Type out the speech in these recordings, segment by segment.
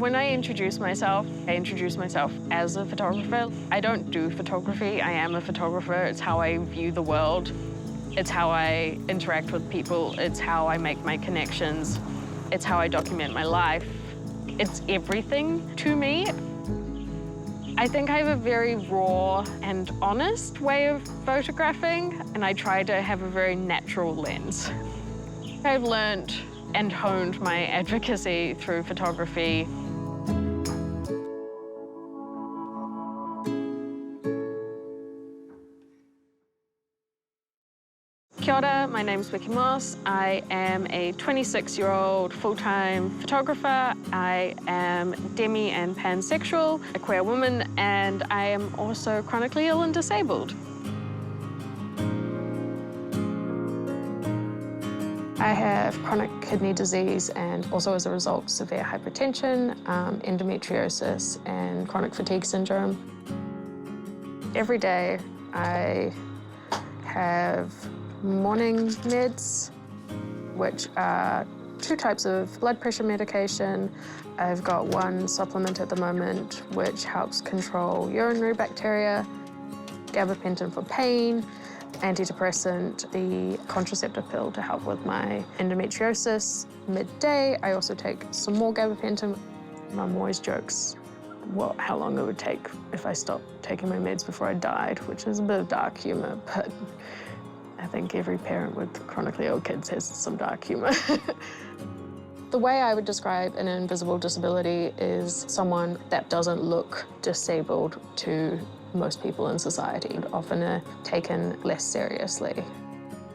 When I introduce myself as a photographer. I don't do photography, I am a photographer. It's how I view the world. It's how I interact with people. It's how I make my connections. It's how I document my life. It's everything to me. I think I have a very raw and honest way of photographing, and I try to have a very natural lens. I've learned and honed my advocacy through photography. Kia ora, my name's Becki Moss. I am a 26-year-old full-time photographer. I am demi and pansexual, a queer woman, and I am also chronically ill and disabled. I have chronic kidney disease and also, as a result, severe hypertension, endometriosis, and chronic fatigue syndrome. Every day, I have morning meds, which are 2 types of blood pressure medication. I've got one supplement at the moment, which helps control urinary bacteria, gabapentin for pain, antidepressant, the contraceptive pill to help with my endometriosis. Midday, I also take some more gabapentin. Mum always jokes how long it would take if I stopped taking my meds before I died, which is a bit of dark humor, but I think every parent with chronically ill kids has some dark humor. The way I would describe an invisible disability is someone that doesn't look disabled to most people in society, often are taken less seriously.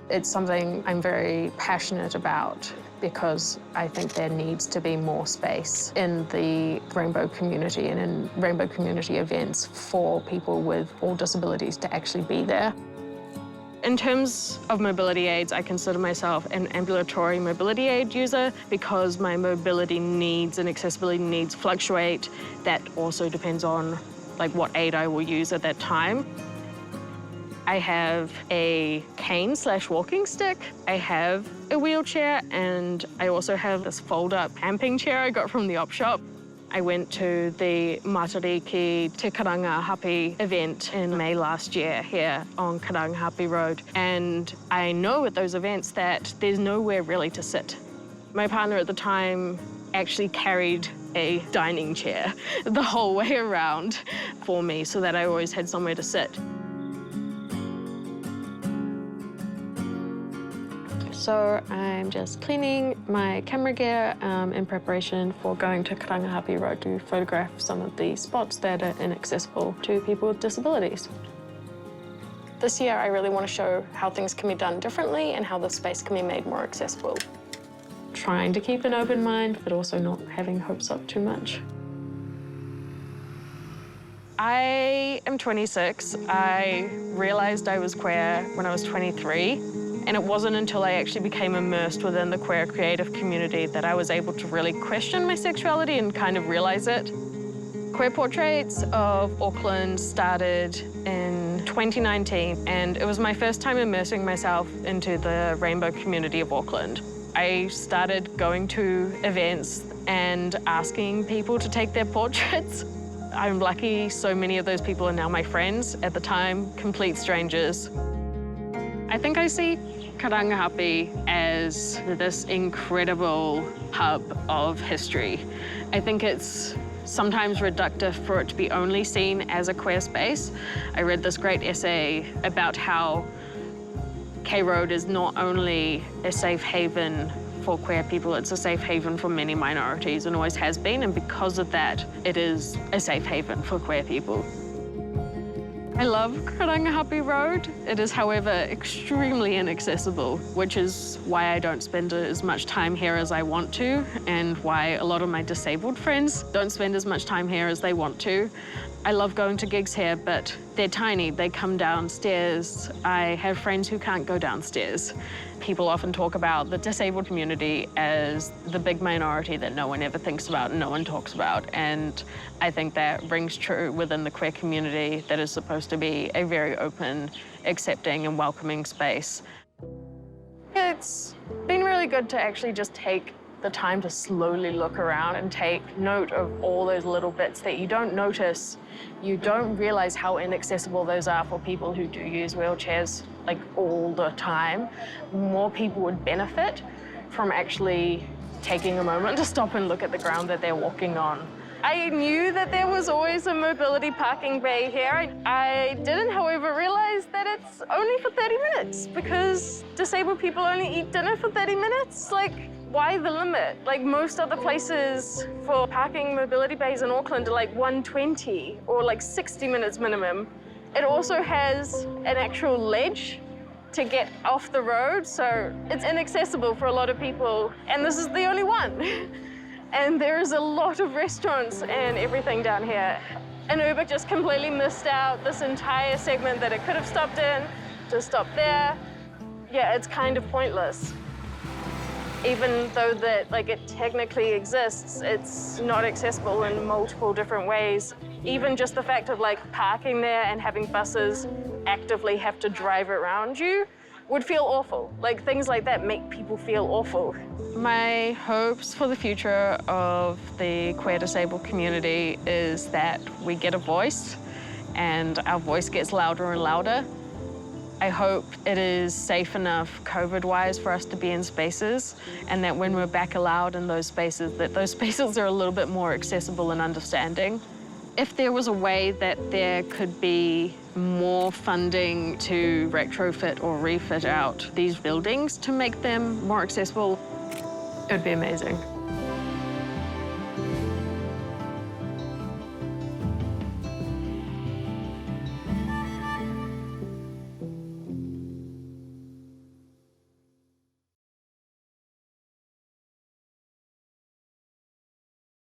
It's something I'm very passionate about because I think there needs to be more space in the rainbow community and in rainbow community events for people with all disabilities to actually be there. In terms of mobility aids, I consider myself an ambulatory mobility aid user because my mobility needs and accessibility needs fluctuate. That also depends on what aid I will use at that time. I have a cane/walking stick. I have a wheelchair, and I also have this fold-up camping chair I got from the op shop. I went to the Matariki Te Karangahape event in May last year here on Karangahape Road, and I know at those events that there's nowhere really to sit. My partner at the time actually carried a dining chair the whole way around for me so that I always had somewhere to sit. So I'm just cleaning my camera gear in preparation for going to Karangahape Road to photograph some of the spots that are inaccessible to people with disabilities. This year, I really want to show how things can be done differently and how the space can be made more accessible. Trying to keep an open mind, but also not having hopes up too much. I am 26. I realized I was queer when I was 23. And it wasn't until I actually became immersed within the queer creative community that I was able to really question my sexuality and kind of realize it. Queer Portraits of Auckland started in 2019, and it was my first time immersing myself into the rainbow community of Auckland. I started going to events and asking people to take their portraits. I'm lucky so many of those people are now my friends. At the time, complete strangers. I think I see Karangahape as this incredible hub of history. I think it's sometimes reductive for it to be only seen as a queer space. I read this great essay about how K Road is not only a safe haven for queer people, it's a safe haven for many minorities and always has been, and because of that, it is a safe haven for queer people. I love Karangahape Road. It is, however, extremely inaccessible, which is why I don't spend as much time here as I want to, and why a lot of my disabled friends don't spend as much time here as they want to. I love going to gigs here, but they're tiny. They come downstairs. I have friends who can't go downstairs. People often talk about the disabled community as the big minority that no one ever thinks about and no one talks about. And I think that rings true within the queer community that is supposed to be a very open, accepting and welcoming space. It's been really good to actually just take the time to slowly look around and take note of all those little bits that you don't notice. You don't realize how inaccessible those are for people who do use wheelchairs like all the time. More people would benefit from actually taking a moment to stop and look at the ground that they're walking on. I knew that there was always a mobility parking bay here. I didn't, however, realize that it's only for 30 minutes because disabled people only eat dinner for 30 minutes. Like, why the limit? Like, most other places for parking mobility bays in Auckland are like 120 or like 60 minutes minimum. It also has an actual ledge to get off the road, so it's inaccessible for a lot of people, and this is the only one. And there's a lot of restaurants and everything down here. And Uber just completely missed out this entire segment that it could have stopped in to stop there. Yeah, it's kind of pointless. Even though that, like, it technically exists, it's not accessible in multiple different ways. Even just the fact of, like, parking there and having buses actively have to drive around you would feel awful. Like, things like that make people feel awful. My hopes for the future of the queer disabled community is that we get a voice and our voice gets louder and louder. I hope it is safe enough COVID-wise for us to be in spaces, and that when we're back allowed in those spaces, that those spaces are a little bit more accessible and understanding. If there was a way that there could be more funding to retrofit or refit out these buildings to make them more accessible, it would be amazing.